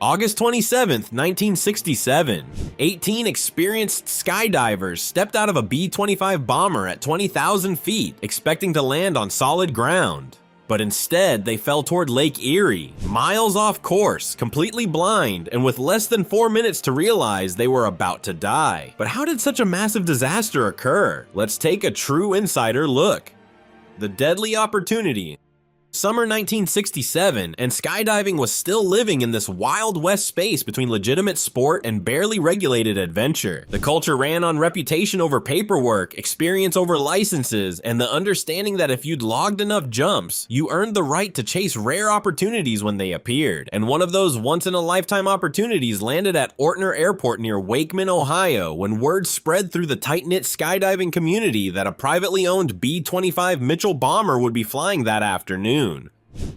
August 27th, 1967. 18 experienced skydivers stepped out of a B-25 bomber at 20,000 feet, expecting to land on solid ground. But instead, they fell toward Lake Erie, miles off course, completely blind, and with less than 4 minutes to realize they were about to die. But how did such a massive disaster occur? Let's take a true insider look. The deadly opportunity. Summer 1967, and skydiving was still living in this Wild West space between legitimate sport and barely regulated adventure. The culture ran on reputation over paperwork, experience over licenses, and the understanding that if you'd logged enough jumps, you earned the right to chase rare opportunities when they appeared. And one of those once-in-a-lifetime opportunities landed at Ortner Airport near Wakeman, Ohio, when word spread through the tight-knit skydiving community that a privately owned B-25 Mitchell bomber would be flying that afternoon.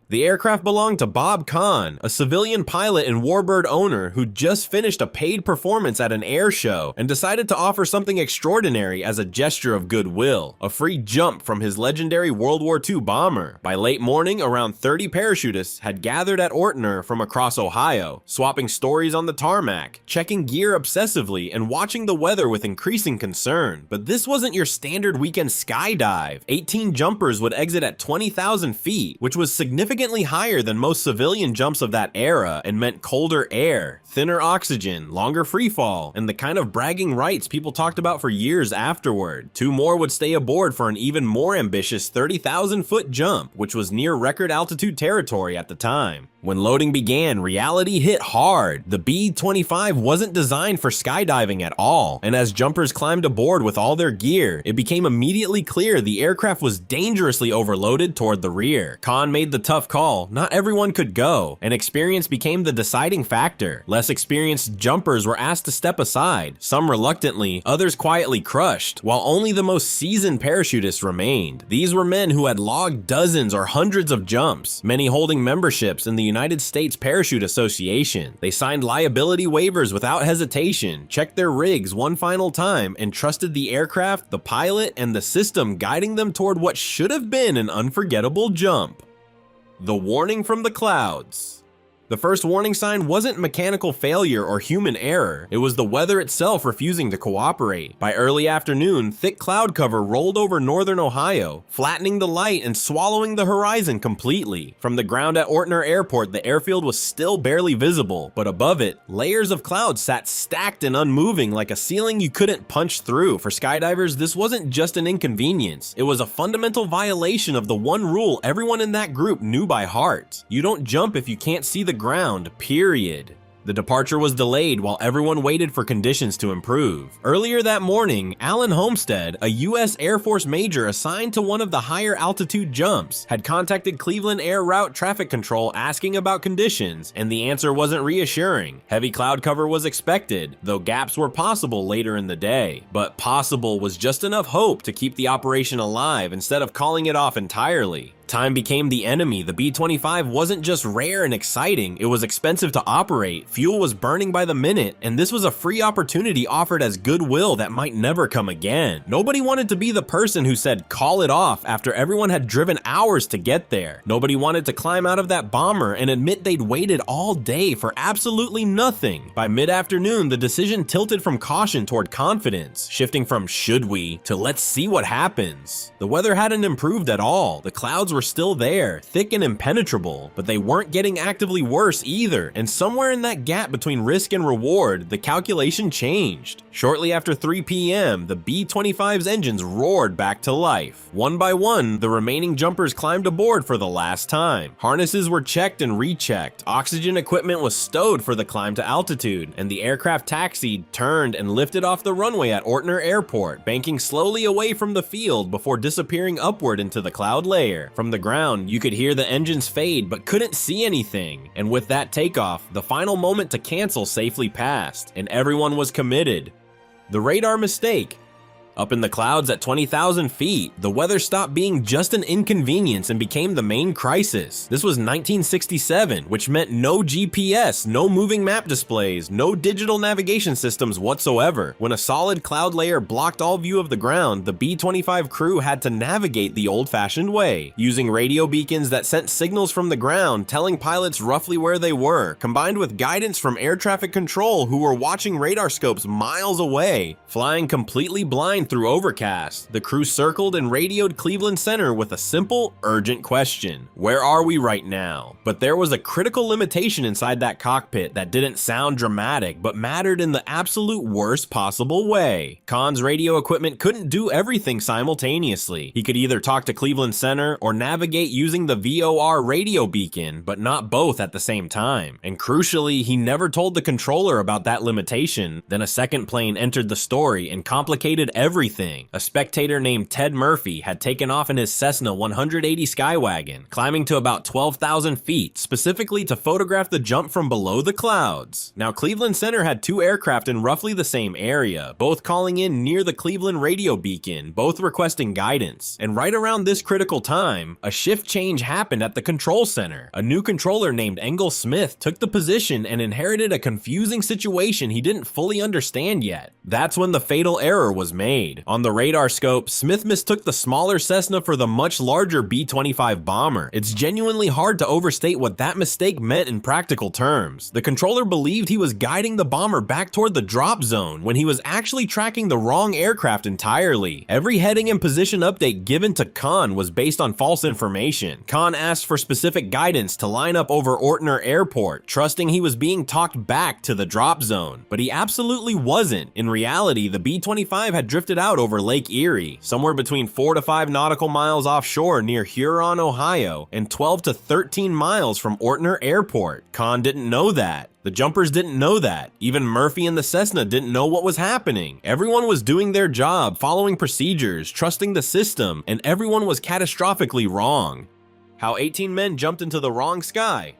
The aircraft belonged to Bob Kahn, a civilian pilot and Warbird owner who just finished a paid performance at an air show and decided to offer something extraordinary as a gesture of goodwill, a free jump from his legendary World War II bomber. By late morning, around 30 parachutists had gathered at Ortner from across Ohio, swapping stories on the tarmac, checking gear obsessively, and watching the weather with increasing concern. But this wasn't your standard weekend skydive. 18 jumpers would exit at 20,000 feet, which was significantly higher than most civilian jumps of that era and meant colder air, thinner oxygen, longer freefall, and the kind of bragging rights people talked about for years afterward. 2 more would stay aboard for an even more ambitious 30,000-foot jump, which was near record altitude territory at the time. When loading began, reality hit hard. The B-25 wasn't designed for skydiving at all, and as jumpers climbed aboard with all their gear, it became immediately clear the aircraft was dangerously overloaded toward the rear. Kahn made the tough call. Not everyone could go, and experience became the deciding factor. Less experienced jumpers were asked to step aside, some reluctantly, others quietly crushed, while only the most seasoned parachutists remained. These were men who had logged dozens or hundreds of jumps, many holding memberships in the United States Parachute Association. They signed liability waivers without hesitation, checked their rigs one final time, and trusted the aircraft, the pilot, and the system guiding them toward what should have been an unforgettable jump. The warning from the clouds. The first warning sign wasn't mechanical failure or human error, it was the weather itself refusing to cooperate. By early afternoon, thick cloud cover rolled over northern Ohio, flattening the light and swallowing the horizon completely. From the ground at Ortner Airport, the airfield was still barely visible, but above it, layers of clouds sat stacked and unmoving like a ceiling you couldn't punch through. For skydivers, this wasn't just an inconvenience, it was a fundamental violation of the one rule everyone in that group knew by heart. You don't jump if you can't see the ground, period. The departure was delayed while everyone waited for conditions to improve. Earlier that morning, Alan Homestead, a U.S. Air Force major assigned to one of the higher altitude jumps, had contacted Cleveland Air Route Traffic Control asking about conditions, and the answer wasn't reassuring. Heavy cloud cover was expected, though gaps were possible later in the day. But possible was just enough hope to keep the operation alive instead of calling it off entirely. Time became the enemy. The B-25 wasn't just rare and exciting, it was expensive to operate, fuel was burning by the minute, and this was a free opportunity offered as goodwill that might never come again. Nobody wanted to be the person who said call it off after everyone had driven hours to get there. Nobody wanted to climb out of that bomber and admit they'd waited all day for absolutely nothing. By mid-afternoon, the decision tilted from caution toward confidence, shifting from should we to let's see what happens. The weather hadn't improved at all. The clouds were still there, thick and impenetrable, but they weren't getting actively worse either, and somewhere in that gap between risk and reward, the calculation changed. Shortly after 3 p.m., the B-25's engines roared back to life. One by one, the remaining jumpers climbed aboard for the last time. Harnesses were checked and rechecked, oxygen equipment was stowed for the climb to altitude, and the aircraft taxied, turned, and lifted off the runway at Ortner Airport, banking slowly away from the field before disappearing upward into the cloud layer. From the ground, you could hear the engines fade but couldn't see anything, and with that takeoff, the final moment to cancel safely passed, and everyone was committed. The radar mistake. Up in the clouds at 20,000 feet, the weather stopped being just an inconvenience and became the main crisis. This was 1967, which meant no GPS, no moving map displays, no digital navigation systems whatsoever. When a solid cloud layer blocked all view of the ground, the B-25 crew had to navigate the old-fashioned way, using radio beacons that sent signals from the ground telling pilots roughly where they were, combined with guidance from air traffic control who were watching radar scopes miles away. Flying completely blind through overcast, the crew circled and radioed Cleveland Center with a simple, urgent question: where are we right now? But there was a critical limitation inside that cockpit that didn't sound dramatic but mattered in the absolute worst possible way. Kahn's radio equipment couldn't do everything simultaneously. He could either talk to Cleveland Center or navigate using the VOR radio beacon, but not both at the same time. And crucially, he never told the controller about that limitation. Then a second plane entered the story and complicated everything. A spectator named Ted Murphy had taken off in his Cessna 180 Skywagon, climbing to about 12,000 feet, specifically to photograph the jump from below the clouds. Now, Cleveland Center had two aircraft in roughly the same area, both calling in near the Cleveland radio beacon, both requesting guidance. And right around this critical time, a shift change happened at the control center. A new controller named Engel Smith took the position and inherited a confusing situation he didn't fully understand yet. That's when the fatal error was made. On the radar scope, Smith mistook the smaller Cessna for the much larger B-25 bomber. It's genuinely hard to overstate what that mistake meant in practical terms. The controller believed he was guiding the bomber back toward the drop zone when he was actually tracking the wrong aircraft entirely. Every heading and position update given to Kahn was based on false information. Kahn asked for specific guidance to line up over Ortner Airport, trusting he was being talked back to the drop zone. But he absolutely wasn't. In reality, the B-25 had drifted out over Lake Erie, somewhere between 4 to 5 nautical miles offshore near Huron, Ohio, and 12 to 13 miles from Ortner Airport. Kahn didn't know that. The jumpers didn't know that. Even Murphy and the Cessna didn't know what was happening. Everyone was doing their job, following procedures, trusting the system, and everyone was catastrophically wrong. How 18 men jumped into the wrong sky.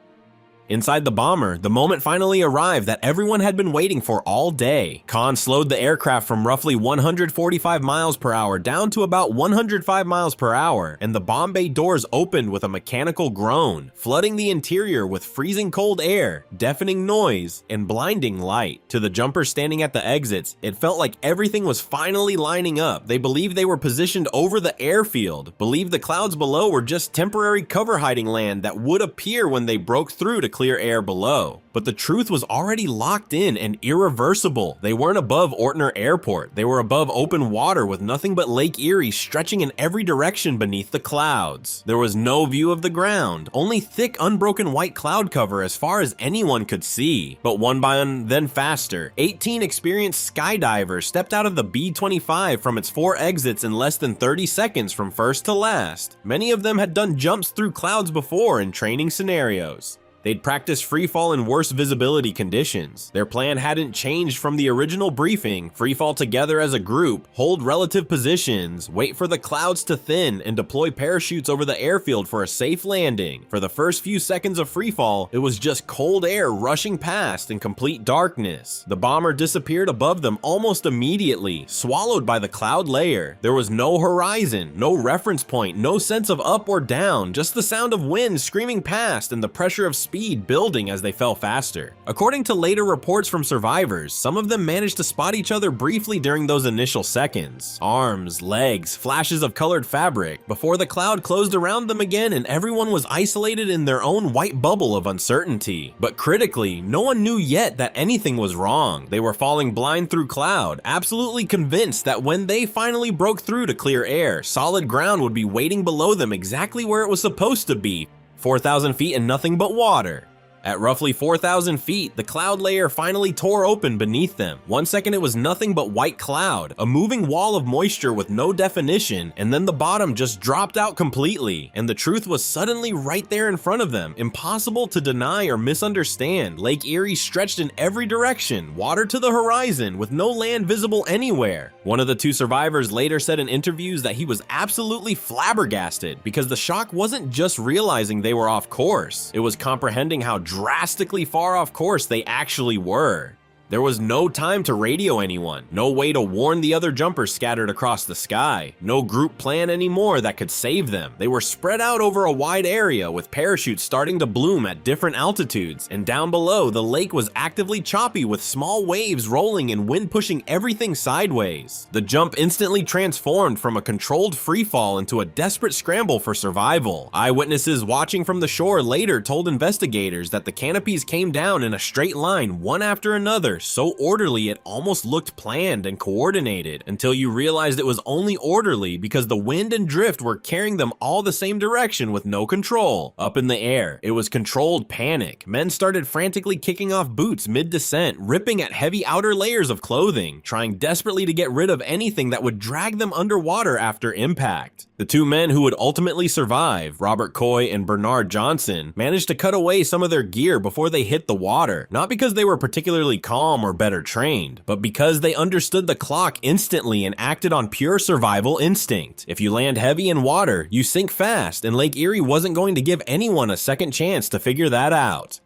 Inside the bomber, the moment finally arrived that everyone had been waiting for all day. Kahn slowed the aircraft from roughly 145 miles per hour down to about 105 miles per hour, and the bomb bay doors opened with a mechanical groan, flooding the interior with freezing cold air, deafening noise, and blinding light. To the jumpers standing at the exits, it felt like everything was finally lining up. They believed they were positioned over the airfield, believed the clouds below were just temporary cover hiding land that would appear when they broke through to clear air below. But the truth was already locked in and irreversible. They weren't above Ortner Airport. They were above open water with nothing but Lake Erie stretching in every direction beneath the clouds. There was no view of the ground, only thick, unbroken white cloud cover as far as anyone could see. But one by one, then faster, 18 experienced skydivers stepped out of the B-25 from its 4 exits in less than 30 seconds from first to last. Many of them had done jumps through clouds before in training scenarios. They'd practiced freefall in worse visibility conditions. Their plan hadn't changed from the original briefing: freefall together as a group, hold relative positions, wait for the clouds to thin, and deploy parachutes over the airfield for a safe landing. For the first few seconds of freefall, it was just cold air rushing past in complete darkness. The bomber disappeared above them almost immediately, swallowed by the cloud layer. There was no horizon, no reference point, no sense of up or down, just the sound of wind screaming past and the pressure of speed building as they fell faster. According to later reports from survivors, some of them managed to spot each other briefly during those initial seconds. Arms, legs, flashes of colored fabric, before the cloud closed around them again and everyone was isolated in their own white bubble of uncertainty. But critically, no one knew yet that anything was wrong. They were falling blind through cloud, absolutely convinced that when they finally broke through to clear air, solid ground would be waiting below them exactly where it was supposed to be. 4,000 feet and nothing but water. At roughly 4,000 feet, the cloud layer finally tore open beneath them. 1 second it was nothing but white cloud, a moving wall of moisture with no definition, and then the bottom just dropped out completely, and the truth was suddenly right there in front of them, impossible to deny or misunderstand. Lake Erie stretched in every direction, water to the horizon, with no land visible anywhere. One of the 2 survivors later said in interviews that he was absolutely flabbergasted, because the shock wasn't just realizing they were off course, it was comprehending how drastically far off course they actually were. There was no time to radio anyone, no way to warn the other jumpers scattered across the sky, no group plan anymore that could save them. They were spread out over a wide area with parachutes starting to bloom at different altitudes, and down below the lake was actively choppy with small waves rolling and wind pushing everything sideways. The jump instantly transformed from a controlled freefall into a desperate scramble for survival. Eyewitnesses watching from the shore later told investigators that the canopies came down in a straight line one after another, so orderly it almost looked planned and coordinated, until you realized it was only orderly because the wind and drift were carrying them all the same direction with no control. Up in the air, it was controlled panic. Men started frantically kicking off boots mid-descent, ripping at heavy outer layers of clothing, trying desperately to get rid of anything that would drag them underwater after impact. The two men who would ultimately survive, Robert Coy and Bernard Johnson, managed to cut away some of their gear before they hit the water, not because they were particularly calm or better trained, but because they understood the clock instantly and acted on pure survival instinct. If you land heavy in water, you sink fast, and Lake Erie wasn't going to give anyone a second chance to figure that out.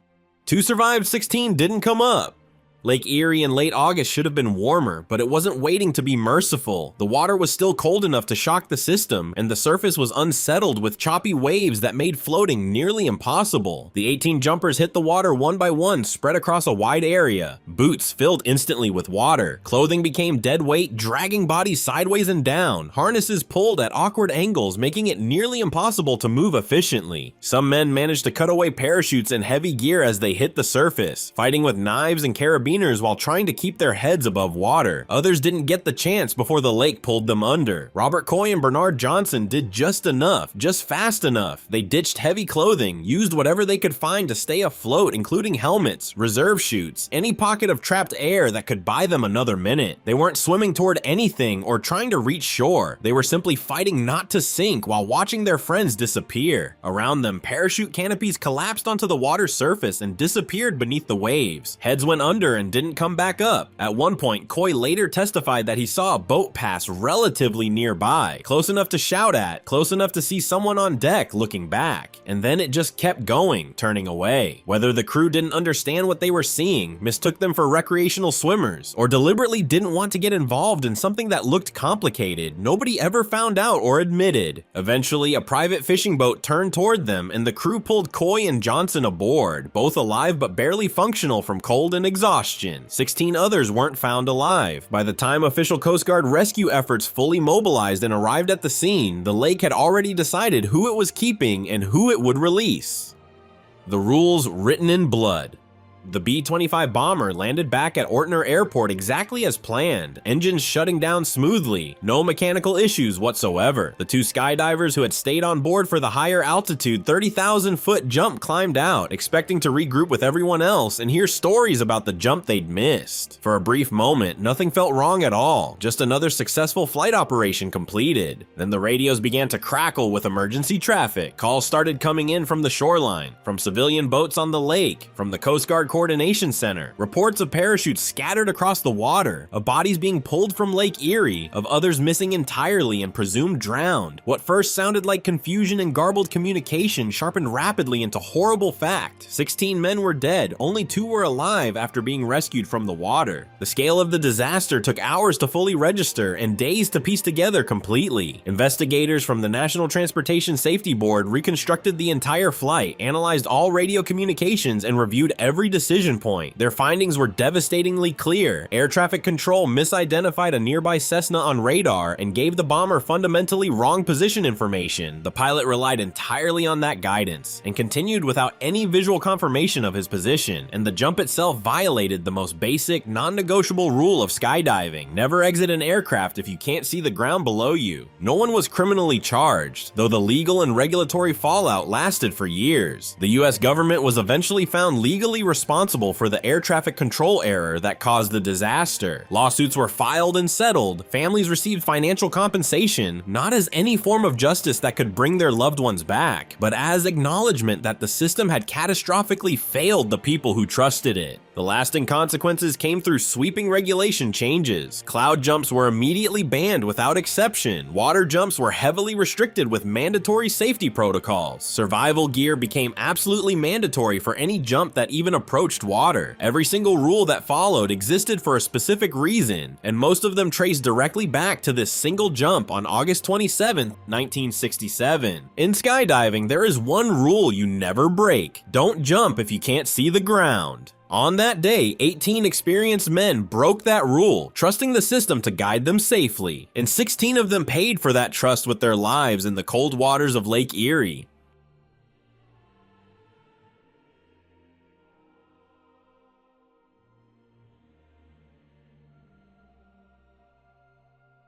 2 survived, 16 didn't come up. Lake Erie in late August should have been warmer, but it wasn't waiting to be merciful. The water was still cold enough to shock the system, and the surface was unsettled with choppy waves that made floating nearly impossible. The 18 jumpers hit the water one by one, spread across a wide area. Boots filled instantly with water. Clothing became dead weight, dragging bodies sideways and down. Harnesses pulled at awkward angles, making it nearly impossible to move efficiently. Some men managed to cut away parachutes and heavy gear as they hit the surface, fighting with knives and carabiners while trying to keep their heads above water. Others didn't get the chance before the lake pulled them under. Robert Coy and Bernard Johnson did just enough, just fast enough. They ditched heavy clothing, used whatever they could find to stay afloat, including helmets, reserve chutes, any pocket of trapped air that could buy them another minute. They weren't swimming toward anything or trying to reach shore. They were simply fighting not to sink while watching their friends disappear. Around them, parachute canopies collapsed onto the water's surface and disappeared beneath the waves. Heads went under and didn't come back up. At one point, Coy later testified that he saw a boat pass relatively nearby, close enough to shout at, close enough to see someone on deck looking back, and then it just kept going, turning away. Whether the crew didn't understand what they were seeing, mistook them for recreational swimmers, or deliberately didn't want to get involved in something that looked complicated, nobody ever found out or admitted. Eventually, a private fishing boat turned toward them, and the crew pulled Coy and Johnson aboard, both alive but barely functional from cold and exhaustion. 16 others weren't found alive. By the time official Coast Guard rescue efforts fully mobilized and arrived at the scene, the lake had already decided who it was keeping and who it would release. The rules written in blood. The B-25 bomber landed back at Ortner Airport exactly as planned, engines shutting down smoothly, no mechanical issues whatsoever. The 2 skydivers who had stayed on board for the higher altitude 30,000-foot jump climbed out, expecting to regroup with everyone else and hear stories about the jump they'd missed. For a brief moment, nothing felt wrong at all, just another successful flight operation completed. Then the radios began to crackle with emergency traffic. Calls started coming in from the shoreline, from civilian boats on the lake, from the Coast Guard Coordination Center. Reports of parachutes scattered across the water, of bodies being pulled from Lake Erie, of others missing entirely and presumed drowned. What first sounded like confusion and garbled communication sharpened rapidly into horrible fact. 16 men were dead, only 2 were alive after being rescued from the water. The scale of the disaster took hours to fully register and days to piece together completely. Investigators from the National Transportation Safety Board reconstructed the entire flight, analyzed all radio communications, and reviewed every decision point. Their findings were devastatingly clear. Air traffic control misidentified a nearby Cessna on radar and gave the bomber fundamentally wrong position information. The pilot relied entirely on that guidance and continued without any visual confirmation of his position, and the jump itself violated the most basic, non-negotiable rule of skydiving: never exit an aircraft if you can't see the ground below you. No one was criminally charged, though the legal and regulatory fallout lasted for years. The US government was eventually found legally responsible for the air traffic control error that caused the disaster. Lawsuits were filed and settled. Families received financial compensation, not as any form of justice that could bring their loved ones back, but as acknowledgement that the system had catastrophically failed the people who trusted it. The lasting consequences came through sweeping regulation changes. Cloud jumps were immediately banned without exception. Water jumps were heavily restricted with mandatory safety protocols. Survival gear became absolutely mandatory for any jump that even approached water. Every single rule that followed existed for a specific reason, and most of them traced directly back to this single jump on August 27, 1967. In skydiving, there is one rule you never break: don't jump if you can't see the ground. On that day, 18 experienced men broke that rule, trusting the system to guide them safely, and 16 of them paid for that trust with their lives in the cold waters of Lake Erie.